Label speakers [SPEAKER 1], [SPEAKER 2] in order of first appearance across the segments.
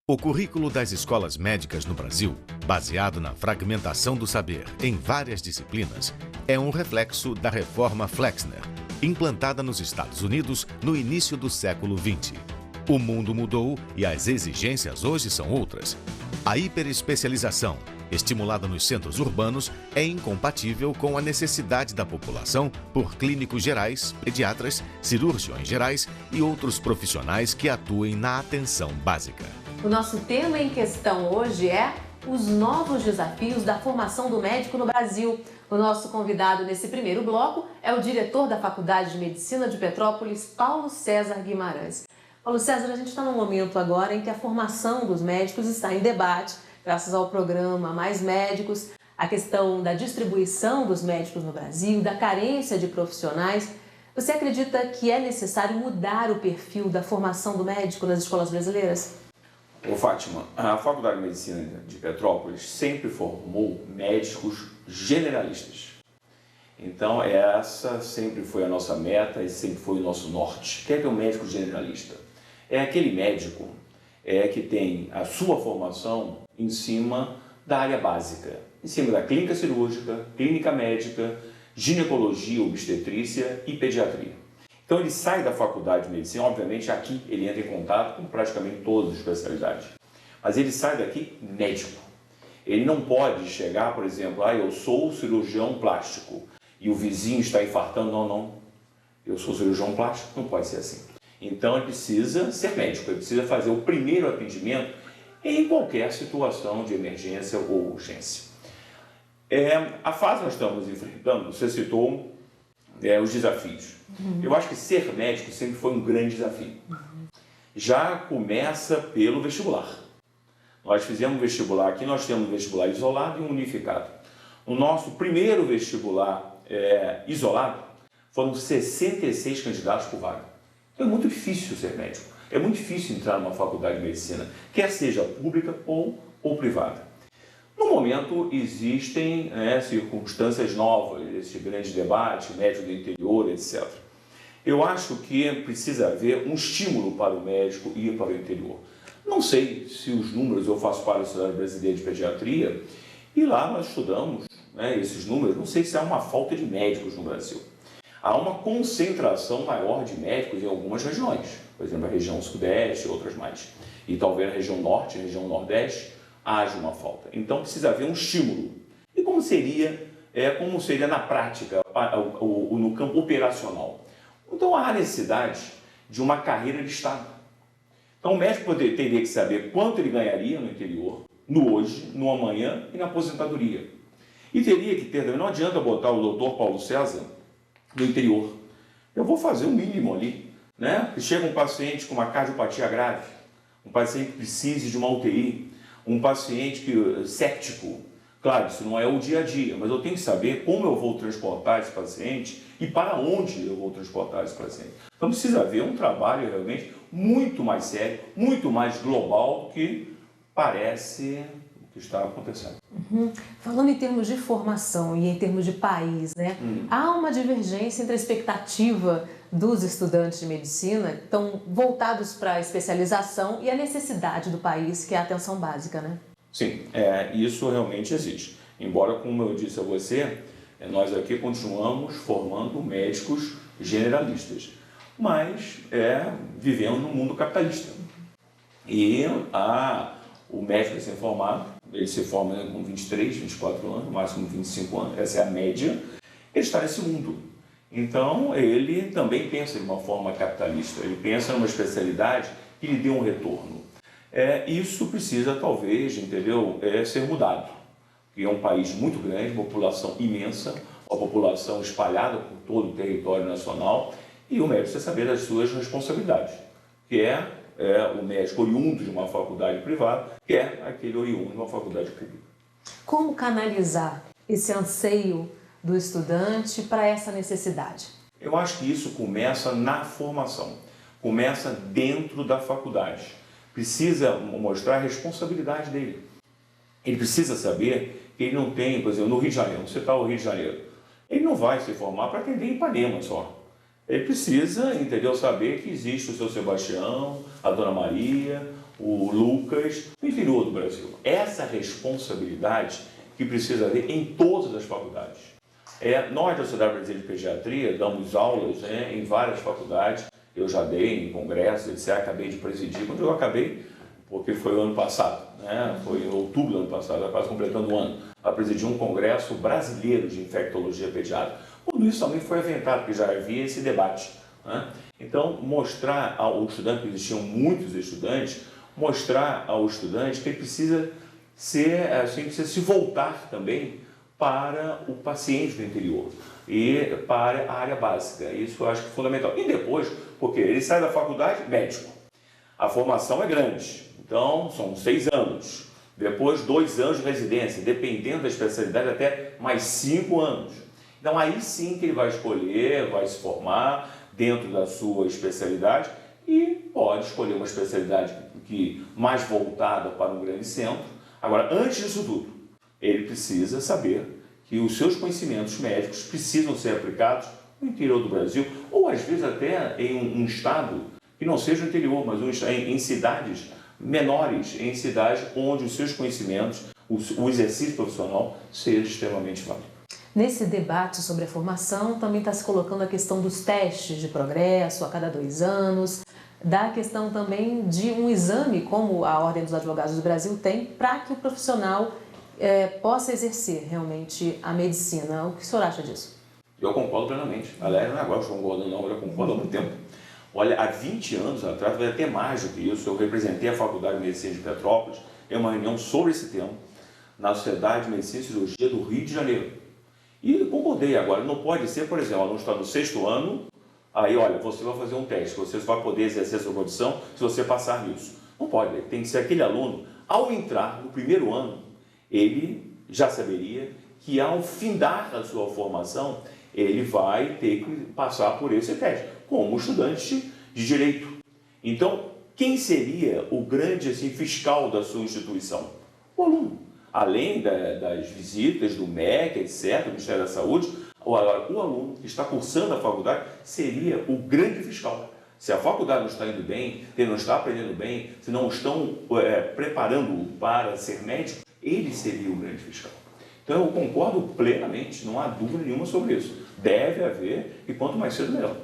[SPEAKER 1] O currículo das escolas médicas no Brasil, baseado na fragmentação do saber em várias disciplinas, é um reflexo da reforma Flexner, implantada nos Estados Unidos no início do século XX. O mundo mudou e as exigências hoje são outras. A hiperespecialização, estimulada nos centros urbanos, é incompatível com a necessidade da população por clínicos gerais, pediatras, cirurgiões gerais e outros profissionais que atuem na atenção básica.
[SPEAKER 2] O nosso tema em questão hoje é os novos desafios da formação do médico no Brasil. O nosso convidado nesse primeiro bloco é o diretor da Faculdade de Medicina de Petrópolis, Paulo César Guimarães. Paulo César, a gente está num momento agora em que a formação dos médicos está em debate, graças ao programa Mais Médicos, a questão da distribuição dos médicos no Brasil, da carência de profissionais. Você acredita que é necessário mudar o perfil da formação do médico nas escolas brasileiras?
[SPEAKER 3] Ô Fátima, a Faculdade de Medicina de Petrópolis sempre formou médicos generalistas. Então essa sempre foi a nossa meta e sempre foi o nosso norte. O que é um médico generalista? É aquele médico que tem a sua formação em cima da área básica, em cima da clínica cirúrgica, clínica médica, ginecologia, obstetrícia e pediatria. Então ele sai da faculdade de medicina, obviamente aqui ele entra em contato com praticamente todas as especialidades, mas ele sai daqui médico. Ele não pode chegar, por exemplo, eu sou cirurgião plástico e o vizinho está infartando, não, eu sou cirurgião plástico, não pode ser assim. Então ele precisa ser médico, ele precisa fazer o primeiro atendimento em qualquer situação de emergência ou urgência. A fase que nós estamos enfrentando, você citou os desafios. Eu acho que ser médico sempre foi um grande desafio. Já começa pelo vestibular. Nós fizemos vestibular aqui, nós temos um vestibular isolado e um unificado. O nosso primeiro vestibular isolado foram 66 candidatos por vaga. Então é muito difícil ser médico. É muito difícil entrar numa faculdade de medicina, quer seja pública ou privada. No momento existem circunstâncias novas, esse grande debate, médico do interior, etc. Eu acho que precisa haver um estímulo para o médico ir para o interior. Não sei se os números, eu faço parte da Sociedade Brasileira de Pediatria, e lá nós estudamos esses números, não sei se há uma falta de médicos no Brasil. Há uma concentração maior de médicos em algumas regiões, por exemplo, a região sudeste e outras mais. E talvez a região norte, a região nordeste, haja uma falta. Então precisa haver um estímulo. E como seria na prática, no campo operacional? Então há necessidade de uma carreira de Estado. Então o médico teria que saber quanto ele ganharia no interior, no hoje, no amanhã e na aposentadoria. E teria que ter, não adianta botar o doutor Paulo César no interior. Eu vou fazer o mínimo ali, Que chega um paciente com uma cardiopatia grave, um paciente que precise de uma UTI, um paciente séptico. Claro, isso não é o dia a dia, mas eu tenho que saber como eu vou transportar esse paciente e para onde eu vou transportar esse paciente. Então precisa haver um trabalho realmente muito mais sério, muito mais global do que parece o que está acontecendo.
[SPEAKER 2] Falando em termos de formação e em termos de país, há uma divergência entre a expectativa dos estudantes de medicina, que estão voltados para a especialização, e a necessidade do país, que é a atenção básica,
[SPEAKER 3] Sim, isso realmente existe. Embora, como eu disse a você, nós aqui continuamos formando médicos generalistas, mas vivemos num mundo capitalista. E o médico recém-formado, ele se forma com 23, 24 anos, no máximo 25 anos, essa é a média, ele está nesse mundo. Então, ele também pensa de uma forma capitalista, ele pensa numa especialidade que lhe dê um retorno. Isso precisa, talvez, ser mudado. Porque é um país muito grande, população imensa, uma população espalhada por todo o território nacional, e o médico precisa saber das suas responsabilidades, que o médico oriundo de uma faculdade privada, que é aquele oriundo de uma faculdade pública.
[SPEAKER 2] Como canalizar esse anseio do estudante para essa necessidade?
[SPEAKER 3] Eu acho que isso começa na formação, começa dentro da faculdade. Precisa mostrar a responsabilidade dele. Ele precisa saber que ele não tem, por exemplo, no Rio de Janeiro, você está no Rio de Janeiro, ele não vai se formar para atender em Ipanema só. Ele precisa, saber que existe o seu Sebastião, a Dona Maria, o Lucas, no interior do Brasil. Essa responsabilidade que precisa haver em todas as faculdades. Nós da Sociedade Brasileira de Pediatria damos aulas em várias faculdades, eu já dei em congressos, etc., acabei de presidir. Quando eu acabei, porque foi o ano passado, foi em outubro do ano passado, quase completando o ano, a presidir um congresso brasileiro de infectologia pediátrica. Quando isso também foi aventado, porque já havia esse debate. Então, mostrar ao estudante, que existiam muitos estudantes, mostrar ao estudante que ele precisa precisa se voltar também para o paciente do interior e para a área básica. Isso eu acho que é fundamental. E depois, porque ele sai da faculdade, médico. A formação é grande, então são 6 anos. Depois 2 anos de residência, dependendo da especialidade, até mais 5 anos. Então aí sim que ele vai escolher, vai se formar dentro da sua especialidade e pode escolher uma especialidade mais voltada para um grande centro. Agora, antes disso tudo, ele precisa saber que os seus conhecimentos médicos precisam ser aplicados no interior do Brasil, ou às vezes até em um estado que não seja o interior, mas em cidades menores, em cidades onde os seus conhecimentos, o exercício profissional seja extremamente válido.
[SPEAKER 2] Nesse debate sobre a formação, também está se colocando a questão dos testes de progresso a cada 2 anos, da questão também de um exame, como a Ordem dos Advogados do Brasil tem, para que o profissional possa exercer realmente a medicina. O que o senhor acha disso?
[SPEAKER 3] Eu concordo plenamente. Aliás, não é agora que eu concordo, não, eu já concordo há muito tempo. Olha, há 20 anos atrás, vai até mais do que isso, eu representei a Faculdade de Medicina de Petrópolis em uma reunião sobre esse tema, na Sociedade de Medicina e Cirurgia do Rio de Janeiro. E concordei agora, não pode ser, por exemplo, o aluno está no 6º ano, aí olha, você vai fazer um teste, você vai poder exercer a sua profissão se você passar nisso. Não pode, tem que ser aquele aluno, ao entrar no 1º ano, ele já saberia que ao findar a sua formação, ele vai ter que passar por esse teste, como estudante de direito. Então, quem seria o grande fiscal da sua instituição? O aluno. Além das visitas do MEC, etc., do Ministério da Saúde, o aluno que está cursando a faculdade seria o grande fiscal. Se a faculdade não está indo bem, ele não está aprendendo bem, se não estão preparando-o para ser médico, ele seria o grande fiscal. Então, eu concordo plenamente, não há dúvida nenhuma sobre isso. Deve haver, e quanto mais cedo, melhor.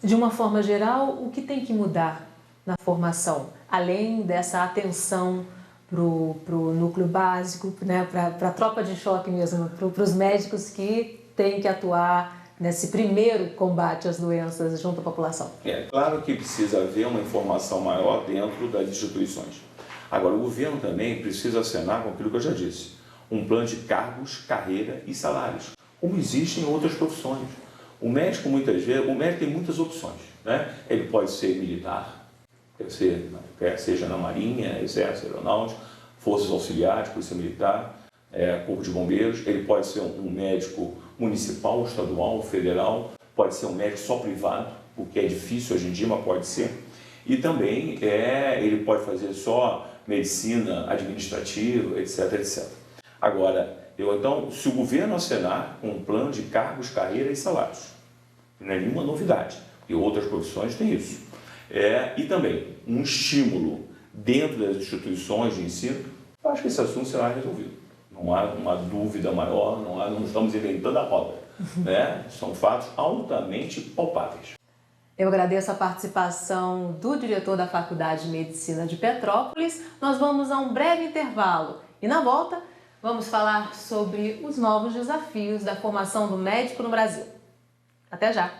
[SPEAKER 2] De uma forma geral, o que tem que mudar na formação, além dessa atenção para o núcleo básico, para a tropa de choque mesmo, para os médicos que têm que atuar nesse primeiro combate às doenças junto à população?
[SPEAKER 3] É claro que precisa haver uma informação maior dentro das instituições. Agora, o governo também precisa acenar com aquilo que eu já disse, um plano de cargos, carreira e salários, como existe em outras profissões. O médico, muitas vezes, tem muitas opções, Ele pode ser militar, seja na Marinha, Exército, Aeronáutico, Forças Auxiliares, Polícia Militar, Corpo de Bombeiros. Ele pode ser um médico municipal, estadual, federal, pode ser um médico só privado, o que é difícil hoje em dia, mas pode ser. E também ele pode fazer só medicina administrativa, etc, etc. Agora, então, se o governo acenar com um plano de cargos, carreira e salários, não é nenhuma novidade, porque outras profissões têm isso. E também um estímulo dentro das instituições de ensino, eu acho que esse assunto será resolvido. Não há uma dúvida maior, não estamos inventando a roda. São fatos altamente palpáveis.
[SPEAKER 2] Eu agradeço a participação do diretor da Faculdade de Medicina de Petrópolis. Nós vamos a um breve intervalo e na volta vamos falar sobre os novos desafios da formação do médico no Brasil. Até já!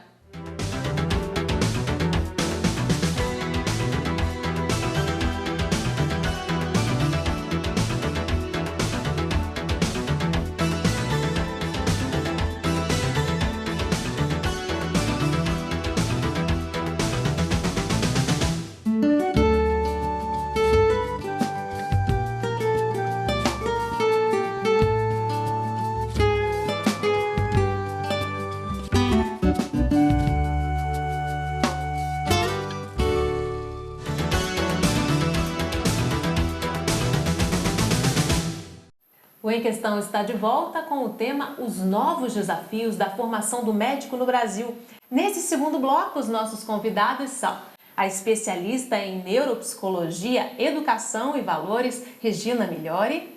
[SPEAKER 2] O Em Questão está de volta com o tema Os Novos Desafios da Formação do Médico no Brasil. Nesse segundo bloco, os nossos convidados são a especialista em neuropsicologia, educação e valores, Regina Migliori,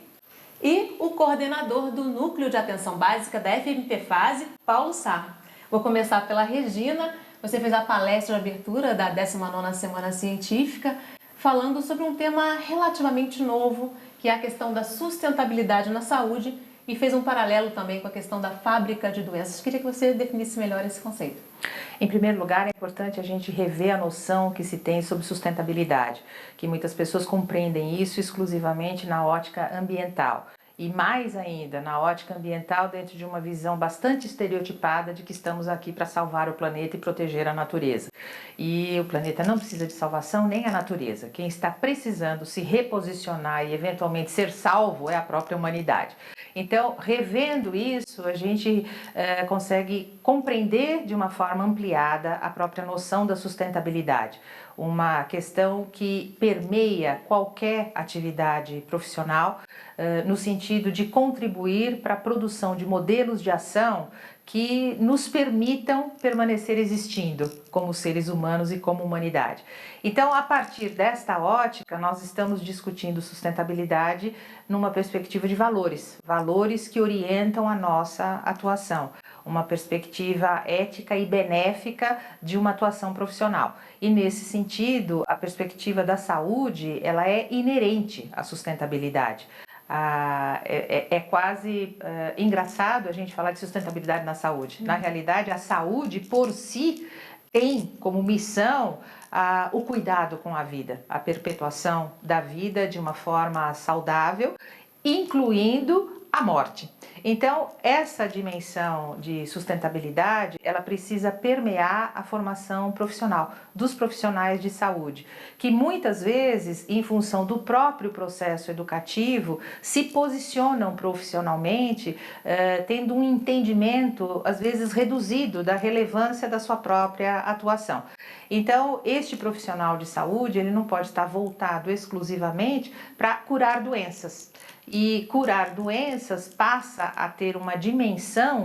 [SPEAKER 2] e o coordenador do Núcleo de Atenção Básica da FMPFase, Paulo Sá. Vou começar pela Regina. Você fez a palestra de abertura da 19ª Semana Científica, falando sobre um tema relativamente novo, que é a questão da sustentabilidade na saúde, e fez um paralelo também com a questão da fábrica de doenças. Queria que você definisse melhor esse conceito.
[SPEAKER 4] Em primeiro lugar, é importante a gente rever a noção que se tem sobre sustentabilidade, que muitas pessoas compreendem isso exclusivamente na ótica ambiental. E mais ainda, na ótica ambiental, dentro de uma visão bastante estereotipada de que estamos aqui para salvar o planeta e proteger a natureza. E o planeta não precisa de salvação, nem a natureza. Quem está precisando se reposicionar e eventualmente ser salvo é a própria humanidade. Então, revendo isso, a gente consegue compreender de uma forma ampliada a própria noção da sustentabilidade. Uma questão que permeia qualquer atividade profissional, no sentido de contribuir para a produção de modelos de ação que nos permitam permanecer existindo como seres humanos e como humanidade. Então, a partir desta ótica, nós estamos discutindo sustentabilidade numa perspectiva de valores, valores que orientam a nossa atuação, uma perspectiva ética e benéfica de uma atuação profissional. E nesse sentido, a perspectiva da saúde, ela é inerente à sustentabilidade. É quase engraçado a gente falar de sustentabilidade na saúde. Na realidade, a saúde por si tem como missão o cuidado com a vida, a perpetuação da vida de uma forma saudável, incluindo a morte. Então, essa dimensão de sustentabilidade, ela precisa permear a formação profissional dos profissionais de saúde, que muitas vezes, em função do próprio processo educativo, se posicionam profissionalmente, tendo um entendimento, às vezes, reduzido da relevância da sua própria atuação. Então, este profissional de saúde, ele não pode estar voltado exclusivamente para curar doenças. E curar doenças passa a ter uma dimensão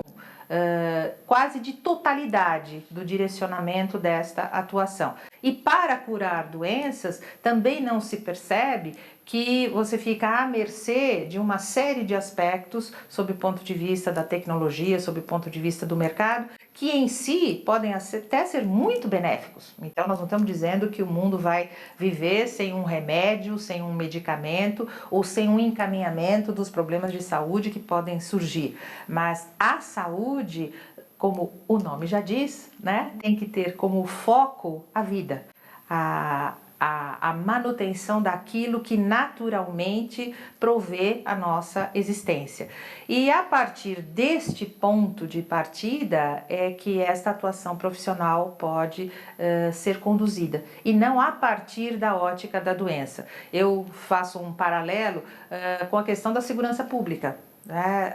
[SPEAKER 4] quase de totalidade do direcionamento desta atuação. E para curar doenças, também não se percebe que você fica à mercê de uma série de aspectos sob o ponto de vista da tecnologia, sob o ponto de vista do mercado, que em si podem até ser muito benéficos. Então, nós não estamos dizendo que o mundo vai viver sem um remédio, sem um medicamento ou sem um encaminhamento dos problemas de saúde que podem surgir. Mas a saúde, como o nome já diz, né, tem que ter como foco a vida, a manutenção daquilo que naturalmente provê a nossa existência. E a partir deste ponto de partida é que esta atuação profissional pode ser conduzida, e não a partir da ótica da doença. Eu faço um paralelo com a questão da segurança pública.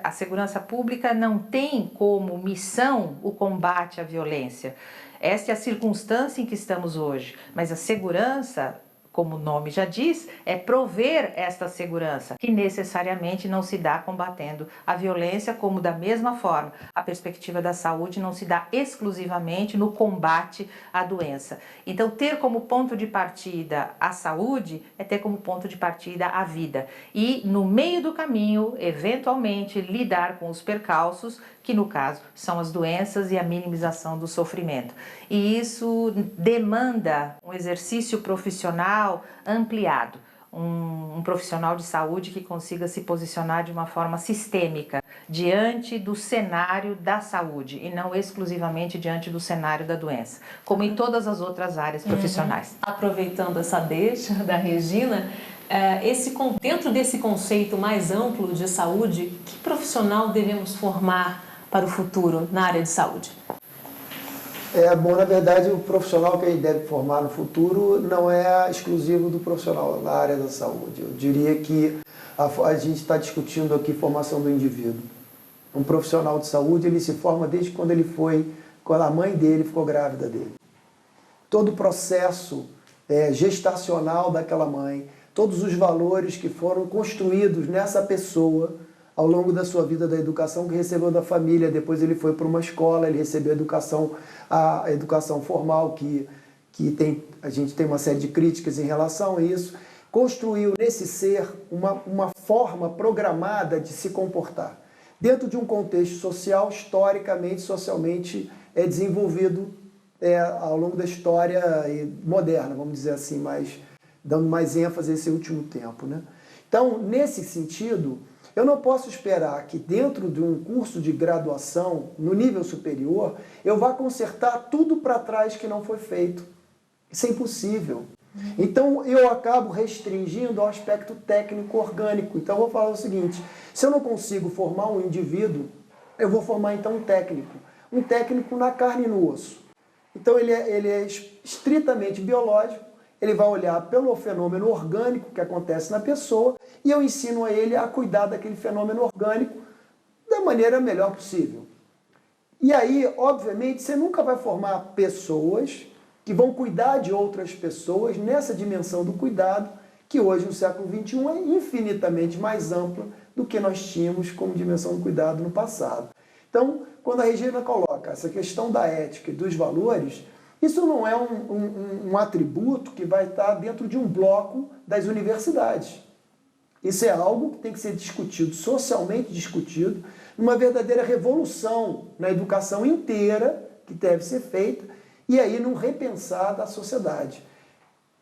[SPEAKER 4] A segurança pública não tem como missão o combate à violência. Esta é a circunstância em que estamos hoje, mas a segurança, como o nome já diz, é prover esta segurança, que necessariamente não se dá combatendo a violência, como da mesma forma a perspectiva da saúde não se dá exclusivamente no combate à doença. Então, ter como ponto de partida a saúde é ter como ponto de partida a vida. E, no meio do caminho, eventualmente, lidar com os percalços, que no caso são as doenças e a minimização do sofrimento. E isso demanda um exercício profissional ampliado, um profissional de saúde que consiga se posicionar de uma forma sistêmica diante do cenário da saúde e não exclusivamente diante do cenário da doença, como em todas as outras áreas profissionais.
[SPEAKER 2] Aproveitando essa deixa da Regina, dentro desse conceito mais amplo de saúde, que profissional devemos formar para o futuro na área de saúde?
[SPEAKER 5] Bom, na verdade, o profissional que a gente deve formar no futuro não é exclusivo do profissional na área da saúde. Eu diria que a gente está discutindo aqui formação do indivíduo. Um profissional de saúde, ele se forma desde quando a mãe dele ficou grávida dele. Todo o processo gestacional daquela mãe, todos os valores que foram construídos nessa pessoa ao longo da sua vida, da educação que recebeu da família, depois ele foi para uma escola, ele recebeu a educação formal que a gente tem uma série de críticas em relação a isso, construiu nesse ser uma forma programada de se comportar, dentro de um contexto social, historicamente, socialmente desenvolvido ao longo da história moderna, vamos dizer assim, dando mais ênfase a esse último tempo, né? Então, nesse sentido, eu não posso esperar que dentro de um curso de graduação, no nível superior, eu vá consertar tudo para trás que não foi feito. Isso é impossível. Então, eu acabo restringindo ao aspecto técnico orgânico. Então, eu vou falar o seguinte, se eu não consigo formar um indivíduo, eu vou formar então um técnico na carne e no osso. Então, ele é estritamente biológico, ele vai olhar pelo fenômeno orgânico que acontece na pessoa e eu ensino a ele a cuidar daquele fenômeno orgânico da maneira melhor possível. E aí, obviamente, você nunca vai formar pessoas que vão cuidar de outras pessoas nessa dimensão do cuidado, que hoje, no século XXI, é infinitamente mais ampla do que nós tínhamos como dimensão do cuidado no passado. Então, quando a Regina coloca essa questão da ética e dos valores, isso não é um atributo que vai estar dentro de um bloco das universidades. Isso é algo que tem que ser discutido, socialmente discutido, numa verdadeira revolução na educação inteira que deve ser feita, e aí não repensar da sociedade.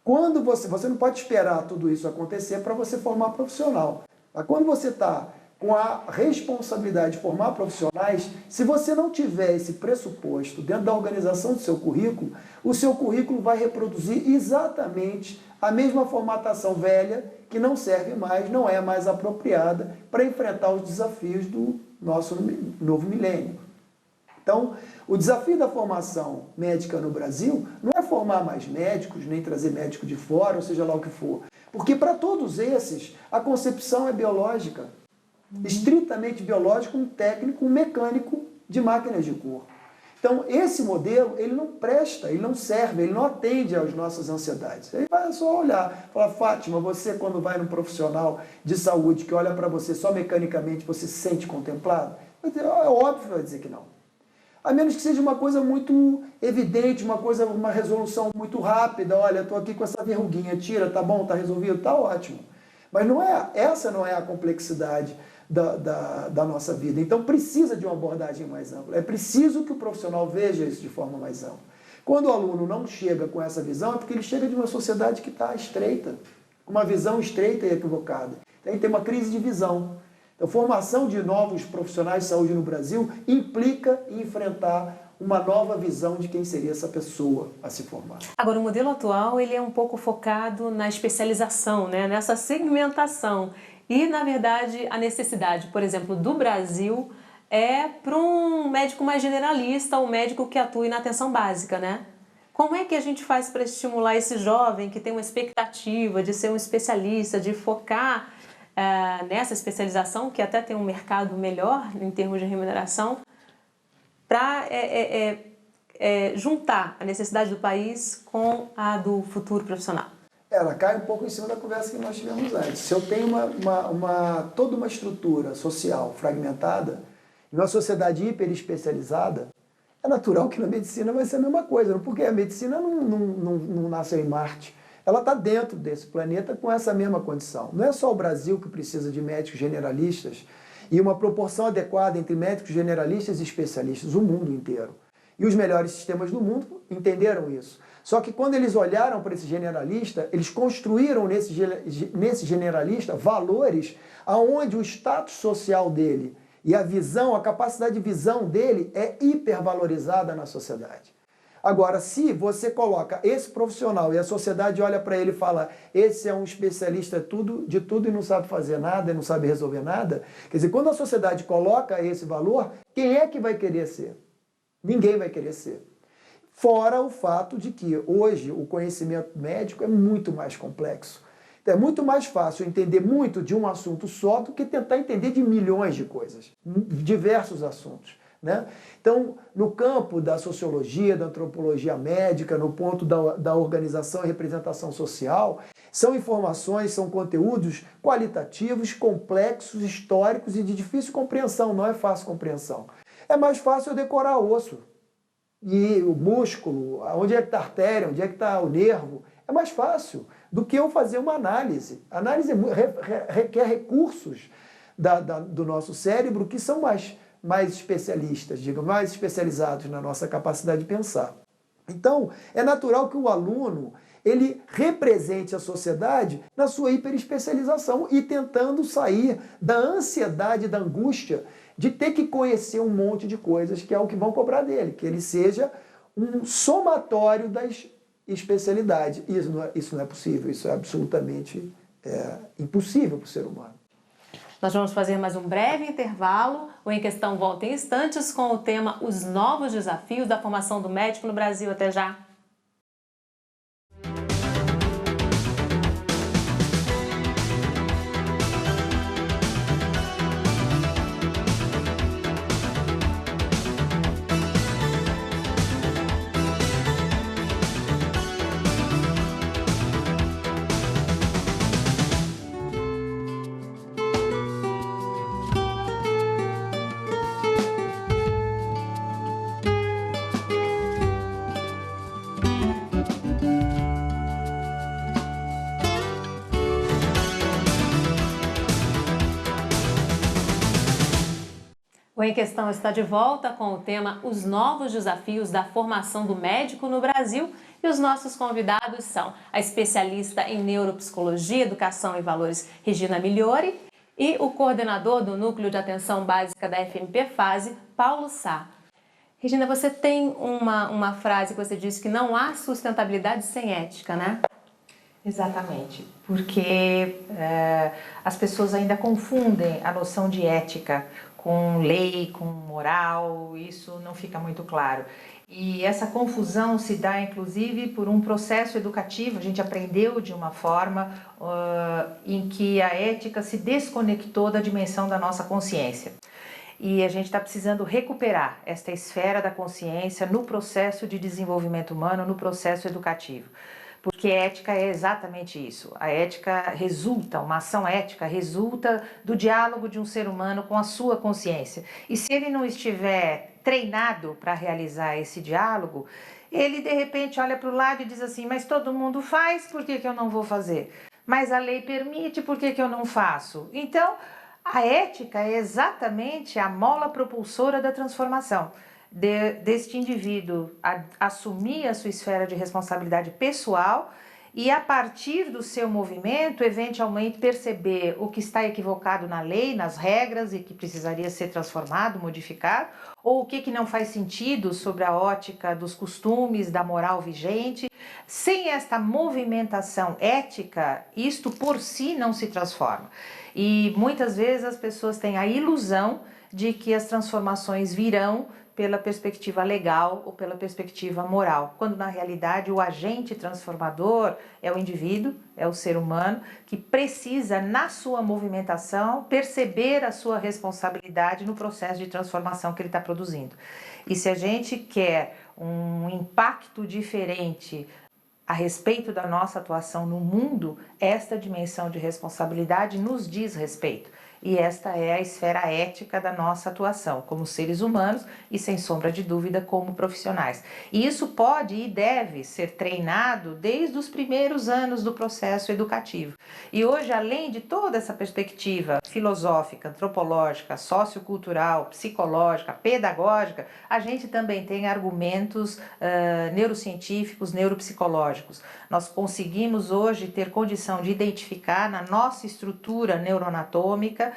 [SPEAKER 5] Quando você não pode esperar tudo isso acontecer para você formar profissional. Mas quando você está com a responsabilidade de formar profissionais, se você não tiver esse pressuposto dentro da organização do seu currículo, o seu currículo vai reproduzir exatamente a mesma formatação velha que não serve mais, não é mais apropriada para enfrentar os desafios do nosso novo milênio. Então, o desafio da formação médica no Brasil não é formar mais médicos, nem trazer médico de fora, ou seja lá o que for. Porque para todos esses, a concepção é biológica. Estritamente biológico, um técnico, um mecânico de máquinas de cor. Então, esse modelo, ele não presta, ele não serve, ele não atende às nossas ansiedades. Ele vai só olhar, falar, Fátima, você quando vai num profissional de saúde que olha para você só mecanicamente, você se sente contemplado? É óbvio que vai dizer que não. A menos que seja uma coisa muito evidente, uma resolução muito rápida, olha, estou aqui com essa verruguinha, tira, tá bom, tá resolvido, tá ótimo. Mas essa não é a complexidade da nossa vida. Então precisa de uma abordagem mais ampla. É preciso que o profissional veja isso de forma mais ampla. Quando o aluno não chega com essa visão, é porque ele chega de uma sociedade que está estreita, uma visão estreita e equivocada. Então ele tem uma crise de visão. A formação de novos profissionais de saúde no Brasil implica enfrentar uma nova visão de quem seria essa pessoa a se formar.
[SPEAKER 2] Agora, o modelo atual ele é um pouco focado na especialização, né? Nessa segmentação. E, na verdade, a necessidade, por exemplo, do Brasil é para um médico mais generalista, um médico que atue na atenção básica, né? Como é que a gente faz para estimular esse jovem que tem uma expectativa de ser um especialista, de focar nessa especialização, que até tem um mercado melhor em termos de remuneração, para juntar a necessidade do país com a do futuro profissional?
[SPEAKER 5] Ela cai um pouco em cima da conversa que nós tivemos antes. Se eu tenho toda uma estrutura social fragmentada, em uma sociedade hiperespecializada, é natural que na medicina vai ser a mesma coisa, porque a medicina não nasceu em Marte. Ela está dentro desse planeta com essa mesma condição. Não é só o Brasil que precisa de médicos generalistas e uma proporção adequada entre médicos generalistas e especialistas, o mundo inteiro. E os melhores sistemas do mundo entenderam isso. Só que quando eles olharam para esse generalista, eles construíram nesse generalista valores aonde o status social dele e a visão, a capacidade de visão dele é hipervalorizada na sociedade. Agora, se você coloca esse profissional e a sociedade olha para ele e fala esse é um especialista de tudo e não sabe fazer nada, não sabe resolver nada, quer dizer, quando a sociedade coloca esse valor, quem é que vai querer ser? Ninguém vai querer ser. Fora o fato de que hoje o conhecimento médico é muito mais complexo. Então, é muito mais fácil entender muito de um assunto só do que tentar entender de milhões de coisas, diversos assuntos. Né? Então, no campo da sociologia, da antropologia médica, no ponto da organização e representação social, são informações, são conteúdos qualitativos, complexos, históricos e de difícil compreensão, não é fácil compreensão. É mais fácil eu decorar osso. e o músculo, onde é que está a artéria, onde é que está o nervo, é mais fácil do que eu fazer uma análise. A análise requer recursos do nosso cérebro que são mais especialistas, mais especializados na nossa capacidade de pensar. Então, é natural que o aluno ele represente a sociedade na sua hiperespecialização e tentando sair da ansiedade, da angústia de ter que conhecer um monte de coisas, que é o que vão cobrar dele, que ele seja um somatório das especialidades. Isso não é possível, isso é absolutamente impossível para o ser humano.
[SPEAKER 2] Nós vamos fazer mais um breve intervalo. O Em Questão volta em instantes com o tema Os Novos Desafios da Formação do Médico no Brasil. Até já! O Em Questão está de volta com o tema Os Novos Desafios da Formação do Médico no Brasil e os nossos convidados são a especialista em Neuropsicologia, Educação e Valores, Regina Migliori, e o coordenador do Núcleo de Atenção Básica da FMP Fase, Paulo Sá. Regina, você tem uma frase que você disse que não há sustentabilidade sem ética, né?
[SPEAKER 4] Exatamente, porque as pessoas ainda confundem a noção de ética com lei, com moral, isso não fica muito claro. E essa confusão se dá, inclusive, por um processo educativo. A gente aprendeu de uma forma em que a ética se desconectou da dimensão da nossa consciência. E a gente está precisando recuperar esta esfera da consciência no processo de desenvolvimento humano, no processo educativo. Porque ética é exatamente isso. A ética resulta, uma ação ética resulta do diálogo de um ser humano com a sua consciência. E se ele não estiver treinado para realizar esse diálogo, ele de repente olha para o lado e diz assim, mas todo mundo faz, por que eu não vou fazer? Mas a lei permite, por que eu não faço? Então, a ética é exatamente a mola propulsora da transformação. Deste indivíduo assumir a sua esfera de responsabilidade pessoal e, a partir do seu movimento, eventualmente perceber o que está equivocado na lei, nas regras e que precisaria ser transformado, modificado, ou o que não faz sentido sobre a ótica dos costumes, da moral vigente. Sem esta movimentação ética, isto por si não se transforma. E muitas vezes as pessoas têm a ilusão de que as transformações virão pela perspectiva legal ou pela perspectiva moral, quando na realidade o agente transformador é o indivíduo, é o ser humano, que precisa na sua movimentação perceber a sua responsabilidade no processo de transformação que ele está produzindo. E se a gente quer um impacto diferente a respeito da nossa atuação no mundo, esta dimensão de responsabilidade nos diz respeito. E esta é a esfera ética da nossa atuação como seres humanos e, sem sombra de dúvida, como profissionais. E isso pode e deve ser treinado desde os primeiros anos do processo educativo. E hoje, além de toda essa perspectiva filosófica, antropológica, sociocultural, psicológica, pedagógica, a gente também tem argumentos neurocientíficos, neuropsicológicos. Nós conseguimos hoje ter condição de identificar na nossa estrutura neuroanatômica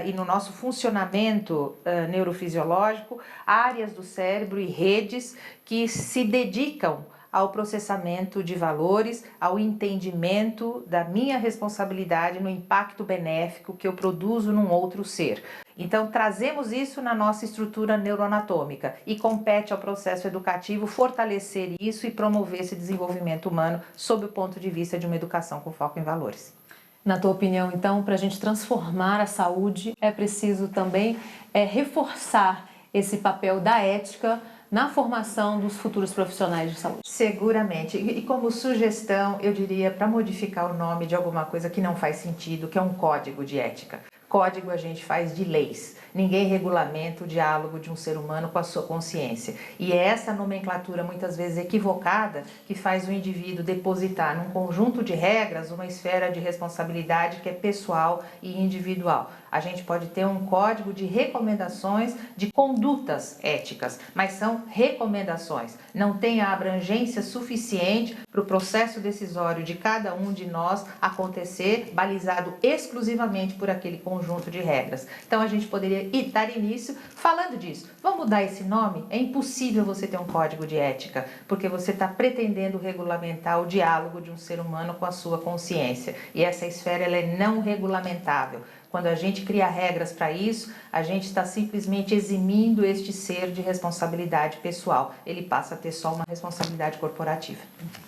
[SPEAKER 4] e no nosso funcionamento neurofisiológico áreas do cérebro e redes que se dedicam ao processamento de valores, ao entendimento da minha responsabilidade no impacto benéfico que eu produzo num outro ser. Então, trazemos isso na nossa estrutura neuroanatômica e compete ao processo educativo fortalecer isso e promover esse desenvolvimento humano sob o ponto de vista de uma educação com foco em valores.
[SPEAKER 2] Na tua opinião, então, para a gente transformar a saúde, é preciso também reforçar esse papel da ética na formação dos futuros profissionais de saúde?
[SPEAKER 4] Seguramente. E como sugestão, eu diria para modificar o nome de alguma coisa que não faz sentido, que é um código de ética. Código a gente faz de leis. Ninguém regulamenta o diálogo de um ser humano com a sua consciência. E é essa nomenclatura, muitas vezes equivocada, que faz o indivíduo depositar num conjunto de regras uma esfera de responsabilidade que é pessoal e individual. A gente pode ter um código de recomendações de condutas éticas, mas são recomendações. Não tem a abrangência suficiente para o processo decisório de cada um de nós acontecer balizado exclusivamente por aquele conjunto de regras. Então a gente poderia dar início falando disso. Vamos mudar esse nome? É impossível você ter um código de ética, porque você está pretendendo regulamentar o diálogo de um ser humano com a sua consciência. E essa esfera ela é não regulamentável. Quando a gente cria regras para isso, a gente está simplesmente eximindo este ser de responsabilidade pessoal. Ele passa a ter só uma responsabilidade corporativa.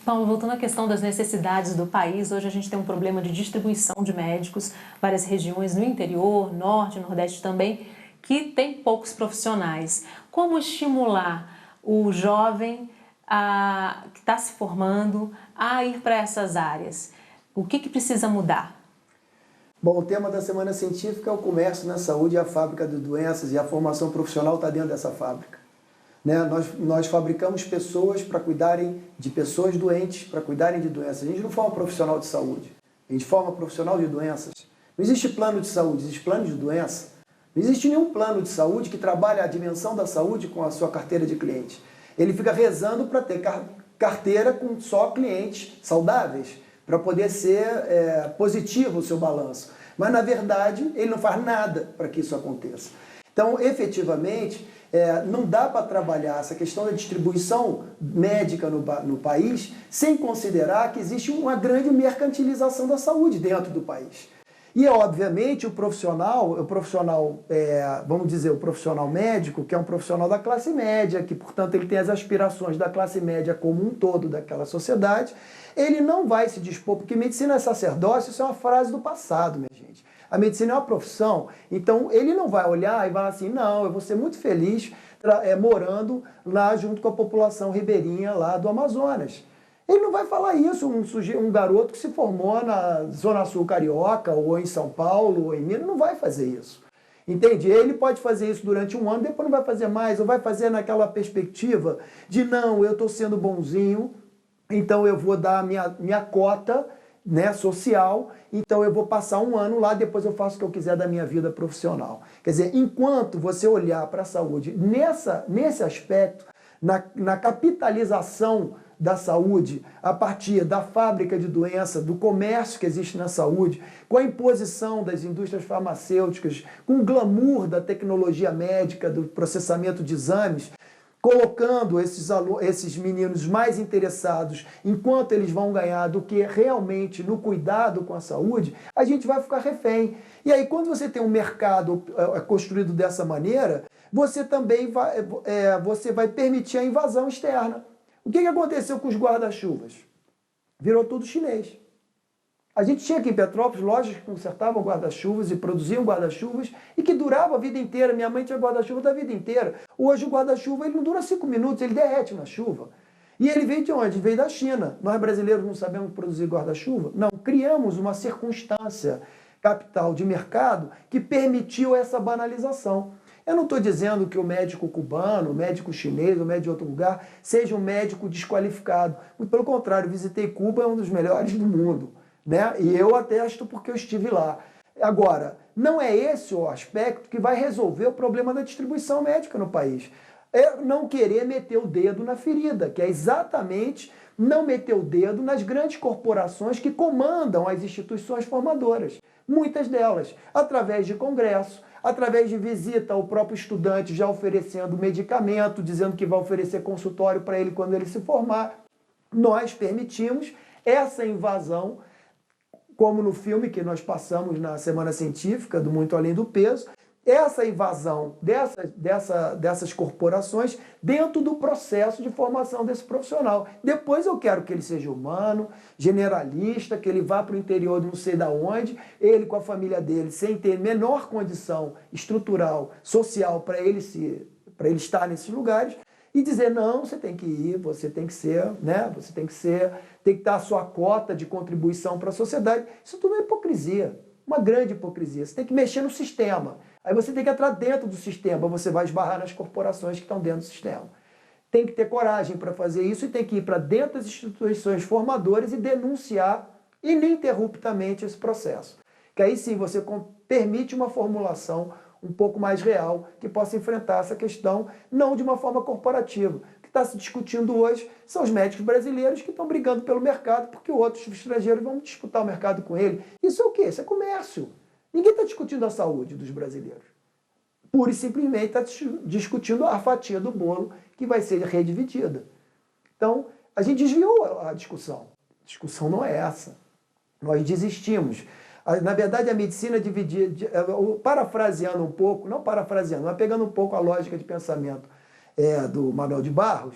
[SPEAKER 2] Paulo, voltando à questão das necessidades do país, hoje a gente tem um problema de distribuição de médicos, várias regiões no interior, norte, nordeste também, que tem poucos profissionais. Como estimular o jovem que está se formando a ir para essas áreas? O que precisa mudar?
[SPEAKER 5] Bom, o tema da Semana Científica é o comércio na saúde e a fábrica de doenças, e a formação profissional está dentro dessa fábrica. Né? Nós fabricamos pessoas para cuidarem de pessoas doentes, para cuidarem de doenças. A gente não forma profissional de saúde, a gente forma profissional de doenças. Não existe plano de saúde, existe plano de doença. Não existe nenhum plano de saúde que trabalhe a dimensão da saúde com a sua carteira de clientes. Ele fica rezando para ter carteira com só clientes saudáveis, para poder ser positivo o seu balanço. Mas, na verdade, ele não faz nada para que isso aconteça. Então, efetivamente, não dá para trabalhar essa questão da distribuição médica no país sem considerar que existe uma grande mercantilização da saúde dentro do país. E, obviamente, o profissional médico, que é um profissional da classe média, que, portanto, ele tem as aspirações da classe média como um todo daquela sociedade, ele não vai se dispor, porque medicina é sacerdócio, isso é uma frase do passado, minha gente. A medicina é uma profissão, então ele não vai olhar e falar assim, não, eu vou ser muito feliz morando lá junto com a população ribeirinha lá do Amazonas. Ele não vai falar isso, um garoto que se formou na Zona Sul Carioca, ou em São Paulo, ou em Minas, não vai fazer isso. Entende? Ele pode fazer isso durante um ano, depois não vai fazer mais, ou vai fazer naquela perspectiva de, não, eu estou sendo bonzinho, então eu vou dar minha cota, né, social, então eu vou passar um ano lá, depois eu faço o que eu quiser da minha vida profissional. Quer dizer, enquanto você olhar para a saúde nesse aspecto, na capitalização da saúde, a partir da fábrica de doença, do comércio que existe na saúde, com a imposição das indústrias farmacêuticas, com o glamour da tecnologia médica, do processamento de exames, colocando esses meninos mais interessados enquanto eles vão ganhar do que realmente no cuidado com a saúde, a gente vai ficar refém. E aí, quando você tem um mercado construído dessa maneira, você também vai permitir a invasão externa. O que aconteceu com os guarda-chuvas? Virou tudo chinês. A gente tinha aqui em Petrópolis lojas que consertavam guarda-chuvas e produziam guarda-chuvas e que duravam a vida inteira. Minha mãe tinha guarda-chuva da vida inteira. Hoje o guarda-chuva ele não dura 5 minutos, ele derrete na chuva. E ele veio de onde? Veio da China. Nós brasileiros não sabemos produzir guarda-chuva? Não, criamos uma circunstância capital de mercado que permitiu essa banalização. Eu não estou dizendo que o médico cubano, o médico chinês, o médico de outro lugar, seja um médico desqualificado. Muito pelo contrário, visitei Cuba, é um dos melhores do mundo, né? E eu atesto porque eu estive lá. Agora, não é esse o aspecto que vai resolver o problema da distribuição médica no país. É não querer meter o dedo na ferida, que é exatamente não meter o dedo nas grandes corporações que comandam as instituições formadoras. Muitas delas, através de congresso, através de visita ao próprio estudante já oferecendo medicamento, dizendo que vai oferecer consultório para ele quando ele se formar. Nós permitimos essa invasão, como no filme que nós passamos na Semana Científica, do Muito Além do Peso, essa invasão dessas corporações dentro do processo de formação desse profissional. Depois eu quero que ele seja humano, generalista, que ele vá para o interior de não sei de onde, ele com a família dele, sem ter menor condição estrutural, social, para ele estar nesses lugares, e dizer, não, você tem que ir, você tem que ser, né? Tem que dar a sua cota de contribuição para a sociedade. Isso tudo é hipocrisia. uma grande hipocrisia. Você tem que mexer no sistema. Aí você tem que entrar dentro do sistema, você vai esbarrar nas corporações que estão dentro do sistema. Tem que ter coragem para fazer isso e tem que ir para dentro das instituições formadoras e denunciar ininterruptamente esse processo. Que aí sim você permite uma formulação um pouco mais real que possa enfrentar essa questão, não de uma forma corporativa. O que está se discutindo hoje são os médicos brasileiros que estão brigando pelo mercado porque outros estrangeiros vão disputar o mercado com ele. Isso é o quê? Isso é comércio. Ninguém está discutindo a saúde dos brasileiros. Pura e simplesmente está discutindo a fatia do bolo que vai ser redividida. Então, a gente desviou a discussão. A discussão não é essa. Nós desistimos. Na verdade, a medicina dividia, parafraseando um pouco, não parafraseando, mas pegando um pouco a lógica de pensamento do Manuel de Barros,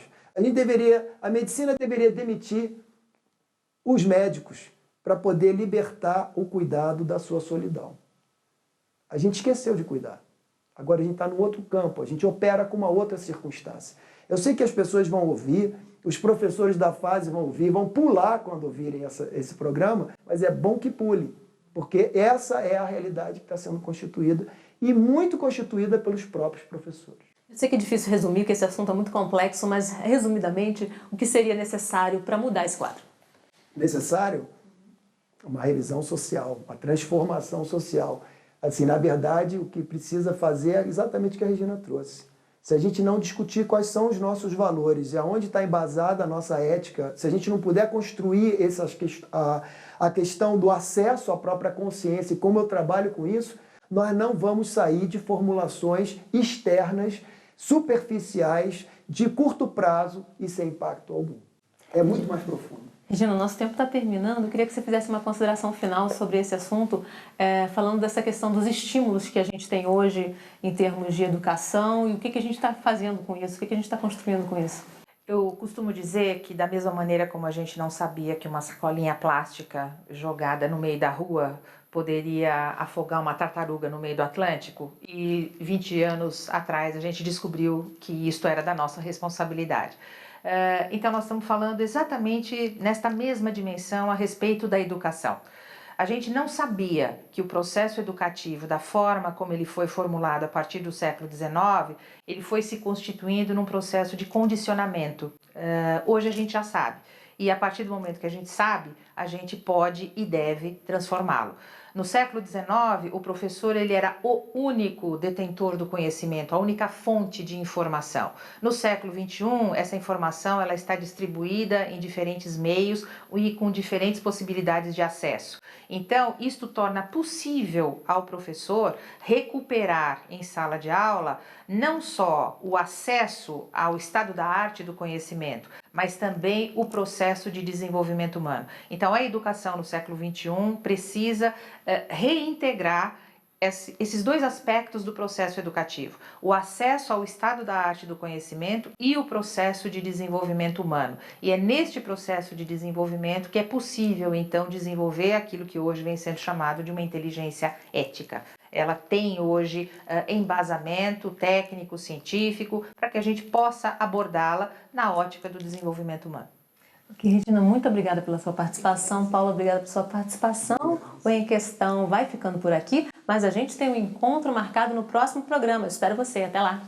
[SPEAKER 5] a medicina deveria demitir os médicos para poder libertar o cuidado da sua solidão. A gente esqueceu de cuidar. Agora a gente está num outro campo, a gente opera com uma outra circunstância. Eu sei que as pessoas vão ouvir, os professores da fase vão ouvir, vão pular quando ouvirem esse programa, mas é bom que pule, porque essa é a realidade que está sendo constituída e muito constituída pelos próprios professores.
[SPEAKER 2] Eu sei que é difícil resumir, porque esse assunto é muito complexo, mas resumidamente, o que seria necessário para mudar esse quadro?
[SPEAKER 5] Necessário? Uma revisão social, uma transformação social. Assim, na verdade, o que precisa fazer é exatamente o que a Regina trouxe. Se a gente não discutir quais são os nossos valores e aonde está embasada a nossa ética, se a gente não puder construir a questão do acesso à própria consciência e como eu trabalho com isso, nós não vamos sair de formulações externas, superficiais, de curto prazo e sem impacto algum. É muito mais profundo.
[SPEAKER 2] Regina, o nosso tempo está terminando. Eu queria que você fizesse uma consideração final sobre esse assunto, falando dessa questão dos estímulos que a gente tem hoje em termos de educação e o que a gente está fazendo com isso, o que a gente está construindo com isso.
[SPEAKER 4] Eu costumo dizer que da mesma maneira como a gente não sabia que uma sacolinha plástica jogada no meio da rua poderia afogar uma tartaruga no meio do Atlântico, e 20 anos atrás a gente descobriu que isto era da nossa responsabilidade. Então nós estamos falando exatamente nesta mesma dimensão a respeito da educação. A gente não sabia que o processo educativo, da forma como ele foi formulado a partir do século XIX, ele foi se constituindo num processo de condicionamento. Hoje a gente já sabe. E a partir do momento que a gente sabe, a gente pode e deve transformá-lo. No século XIX, o professor ele era o único detentor do conhecimento, a única fonte de informação. No século XXI, essa informação ela está distribuída em diferentes meios e com diferentes possibilidades de acesso. Então, isto torna possível ao professor recuperar em sala de aula não só o acesso ao estado da arte do conhecimento, mas também o processo de desenvolvimento humano. Então, a educação no século XXI precisa reintegrar esses dois aspectos do processo educativo, o acesso ao estado da arte do conhecimento e o processo de desenvolvimento humano. E é neste processo de desenvolvimento que é possível, então, desenvolver aquilo que hoje vem sendo chamado de uma inteligência ética. Ela tem hoje embasamento técnico, científico, para que a gente possa abordá-la na ótica do desenvolvimento humano.
[SPEAKER 2] Ok, Regina, muito obrigada pela sua participação. Paula, obrigada pela sua participação. O Em Questão vai ficando por aqui, mas a gente tem um encontro marcado no próximo programa. Eu espero você. Até lá!